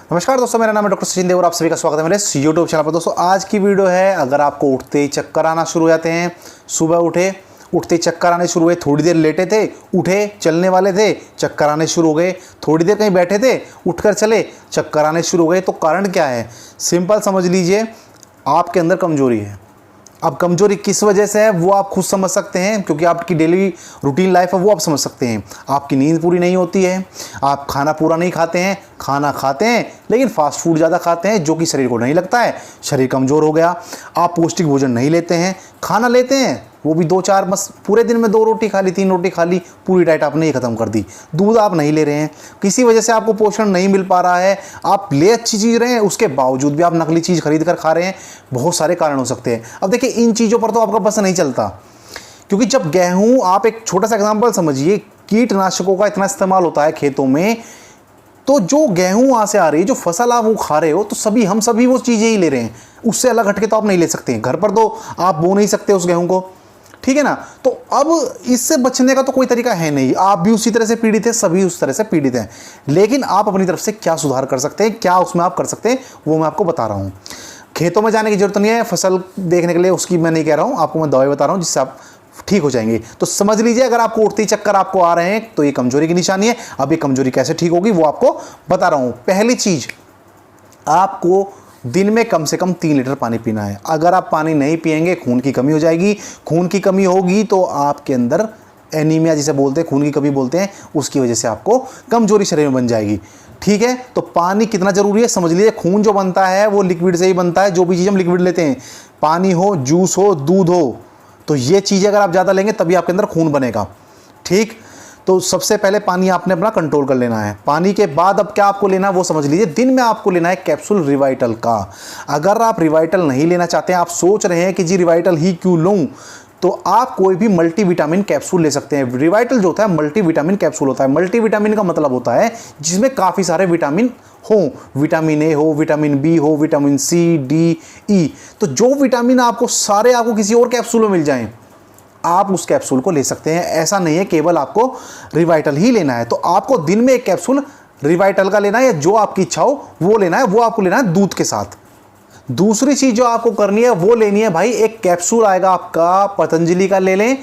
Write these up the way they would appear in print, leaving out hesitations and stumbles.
नमस्कार दोस्तों, मेरा नाम है डॉक्टर सचिन देव और आप सभी का स्वागत है मेरे इस यूट्यूब चैनल पर। दोस्तों आज की वीडियो है, अगर आपको उठते ही चक्कर आना शुरू हो जाते हैं, सुबह उठते ही चक्कर आने शुरू हुए, थोड़ी देर लेटे थे, उठे चलने वाले थे, चक्कर आने शुरू हो गए, थोड़ी देर कहीं बैठे थे, उठकर चले, चक्कर आने शुरू हो गए, तो कारण क्या है? सिंपल समझ लीजिए, आपके अंदर कमजोरी है। अब कमजोरी किस वजह से है वो आप खुद समझ सकते हैं, क्योंकि आपकी डेली रूटीन लाइफ है वो आप समझ सकते हैं। आपकी नींद पूरी नहीं होती है, आप खाना पूरा नहीं खाते हैं, खाना खाते हैं लेकिन फास्ट फूड ज़्यादा खाते हैं जो कि शरीर को नहीं लगता है, शरीर कमज़ोर हो गया। आप पौष्टिक भोजन नहीं लेते हैं, खाना लेते हैं वो भी 2-4, बस पूरे दिन में 2 रोटी खा ली, 3 रोटी खा ली, पूरी डाइट आपने ही ख़त्म कर दी। दूध आप नहीं ले रहे हैं, किसी वजह से आपको पोषण नहीं मिल पा रहा है, आप ले अच्छी चीज़ रहे हैं उसके बावजूद भी आप नकली चीज़ खरीद कर खा रहे हैं। बहुत सारे कारण हो सकते हैं। अब देखिए, इन चीज़ों पर तो आपका बस नहीं चलता, क्योंकि जब गेहूँ, आप एक छोटा सा एग्जाम्पल समझिए, कीटनाशकों का इतना इस्तेमाल होता है खेतों में, तो जो गेहूं वहाँ से आ रही है, जो फसल आप वो खा रहे हो, तो हम सभी वो चीज़ें ही ले रहे हैं। उससे अलग हटके तो आप नहीं ले सकते। घर पर तो आप बो नहीं सकते उस गेहूं को, ठीक है ना? तो अब इससे बचने का तो कोई तरीका है नहीं। आप भी उसी तरह से पीड़ित हैं, सभी उस तरह से पीड़ित हैं, लेकिन आप अपनी तरफ से क्या सुधार कर सकते हैं, क्या उसमें आप कर सकते हैं, वो मैं आपको बता रहा हूँ। खेतों में जाने की जरूरत नहीं है फसल देखने के लिए, उसकी मैं नहीं कह रहा हूँ, आपको मैं दवाई बता रहा हूँ जिससे आप ठीक हो जाएंगे। तो समझ लीजिए, अगर आपको उठते ही चक्कर आपको आ रहे हैं तो ये कमजोरी की निशानी है। अब ये कमजोरी कैसे ठीक होगी वो आपको बता रहा हूं। पहली चीज, आपको दिन में कम से कम 3 लीटर पानी पीना है। अगर आप पानी नहीं पिएंगे, खून की कमी हो जाएगी। खून की कमी होगी तो आपके अंदर एनीमिया जिसे बोलते हैं, खून की कमी बोलते हैं, उसकी वजह से आपको कमजोरी शरीर में बन जाएगी। ठीक है, तो पानी कितना जरूरी है समझ लीजिए। खून जो बनता है वो लिक्विड से ही बनता है, जो भी चीज हम लिक्विड लेते हैं, पानी हो, जूस हो, दूध हो, तो ये चीज़ें अगर आप ज़्यादा लेंगे तभी आपके अंदर खून बनेगा। ठीक, तो सबसे पहले पानी आपने अपना कंट्रोल कर लेना है। पानी के बाद अब क्या आपको लेना है वो समझ लीजिए। दिन में आपको लेना है कैप्सूल रिवाइटल का। अगर आप रिवाइटल नहीं लेना चाहते हैं, आप सोच रहे हैं कि जी रिवाइटल ही क्यों लूँ, तो आप कोई भी मल्टीविटामिन कैप्सूल ले सकते हैं। रिवाइटल जो होता है मल्टीविटामिन कैप्सूल होता है। मल्टीविटामिन का मतलब होता है जिसमें काफ़ी सारे विटामिन हो, विटामिन ए हो, विटामिन बी हो, विटामिन सी, डी, ई। तो जो विटामिन आपको किसी और कैप्सूल में मिल जाएं, आप उस कैप्सूल को ले सकते हैं। ऐसा नहीं है केवल आपको रिवाइटल ही लेना है। तो आपको दिन में एक कैप्सूल रिवाइटल का लेना है, या जो आपकी इच्छा हो वो लेना है। वो आपको लेना है दूध के साथ। दूसरी चीज जो आपको करनी है वो लेनी है, भाई एक कैप्सूल आएगा आपका पतंजलि का, ले लें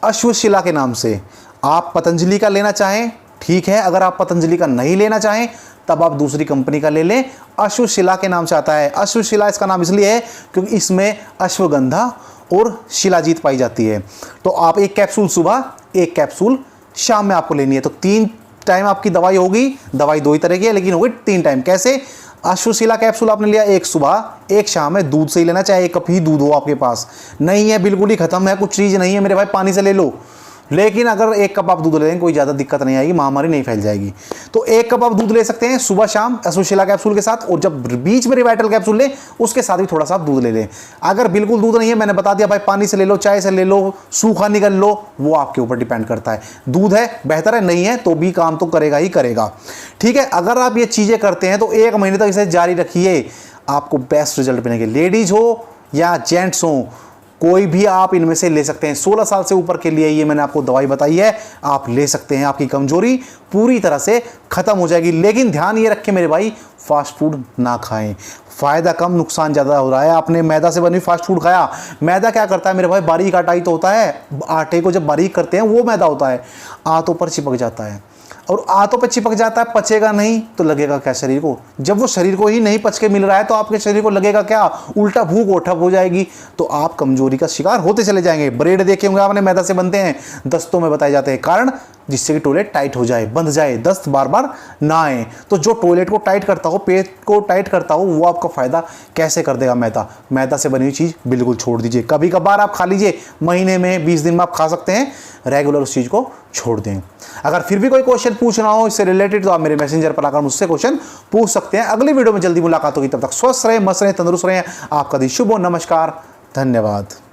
अश्वशिला के नाम से। आप पतंजलि का लेना चाहें ठीक है, अगर आप पतंजलि का नहीं लेना चाहें तब आप दूसरी कंपनी का ले लें। अश्वशिला के नाम से आता है। अश्वशिला इसका नाम इसलिए है क्योंकि इसमें अश्वगंधा और शिलाजीत पाई जाती है। तो आप एक कैप्सूल सुबह, एक कैप्सूल शाम में आपको लेनी है। तो 3 टाइम आपकी दवाई होगी। दवाई 2 ही तरह की है लेकिन होगी 3 टाइम। कैसे? अश्वशिला कैप्सूल आपने लिया, एक सुबह एक शाम में, दूध से ही लेना, चाहे 1 कप ही दूध हो आपके पास। नहीं है, बिल्कुल ही खत्म है, कुछ चीज़ नहीं है मेरे भाई, पानी से ले लो। लेकिन अगर 1 कप आप दूध ले लें कोई ज़्यादा दिक्कत नहीं आएगी, महामारी नहीं फैल जाएगी। तो 1 कप आप दूध ले सकते हैं सुबह शाम अश्वशिला कैप्सूल के साथ, और जब बीच में रिवाइटल कैप्सूल लें उसके साथ भी थोड़ा सा दूध ले लें। अगर बिल्कुल दूध नहीं है, मैंने बता दिया भाई, पानी से ले लो, चाय से ले लो, सूखा निकल लो, वो आपके ऊपर डिपेंड करता है। दूध है बेहतर है, नहीं है तो भी काम तो करेगा ही करेगा। ठीक है, अगर आप ये चीज़ें करते हैं तो 1 महीने तक इसे जारी रखिए, आपको बेस्ट रिजल्ट मिलेंगे। लेडीज हो या जेंट्स हो, कोई भी आप इनमें से ले सकते हैं। 16 साल से ऊपर के लिए ये मैंने आपको दवाई बताई है, आप ले सकते हैं। आपकी कमजोरी पूरी तरह से खत्म हो जाएगी। लेकिन ध्यान ये रखें मेरे भाई, फास्ट फूड ना खाएं। फायदा कम, नुकसान ज़्यादा हो रहा है। आपने मैदा से बनी फास्ट फूड खाया। मैदा क्या करता है मेरे भाई? बारीक आटा ही तो होता है। आटे को जब बारीक करते हैं वो मैदा होता है, आंतों पर चिपक जाता है, और आंतों पे चिपक जाता है, पचेगा नहीं तो लगेगा क्या शरीर को? जब वो शरीर को ही नहीं पच के मिल रहा है तो आपके शरीर को लगेगा क्या? उल्टा भूख उठक हो जाएगी, तो आप कमजोरी का शिकार होते चले जाएंगे। ब्रेड देखे होंगे आपने, मैदा से बनते हैं, दस्तों में बताए जाते हैं कारण, जिससे कि टॉयलेट टाइट हो जाए, बंध जाए, दस्त बार बार ना आए। तो जो टॉयलेट को टाइट करता हो, पेट को टाइट करता हो, वो आपका फायदा कैसे कर देगा? मैदा। मैदा से बनी हुई चीज़ बिल्कुल छोड़ दीजिए। कभी कभार आप खा लीजिए, महीने में 20 दिन में आप खा सकते हैं, रेगुलर उस चीज़ को छोड़ दें। अगर फिर भी कोई क्वेश्चन पूछना हो इससे रिलेटेड तो आप मेरे मैसेंजर पर आकर मुझसे क्वेश्चन पूछ सकते हैं। अगली वीडियो में जल्दी मुलाकात होगी, तब तक स्वस्थ रहें, मस्त रहें, तंदुरुस्त रहें। आपका दिन शुभ हो। नमस्कार, धन्यवाद।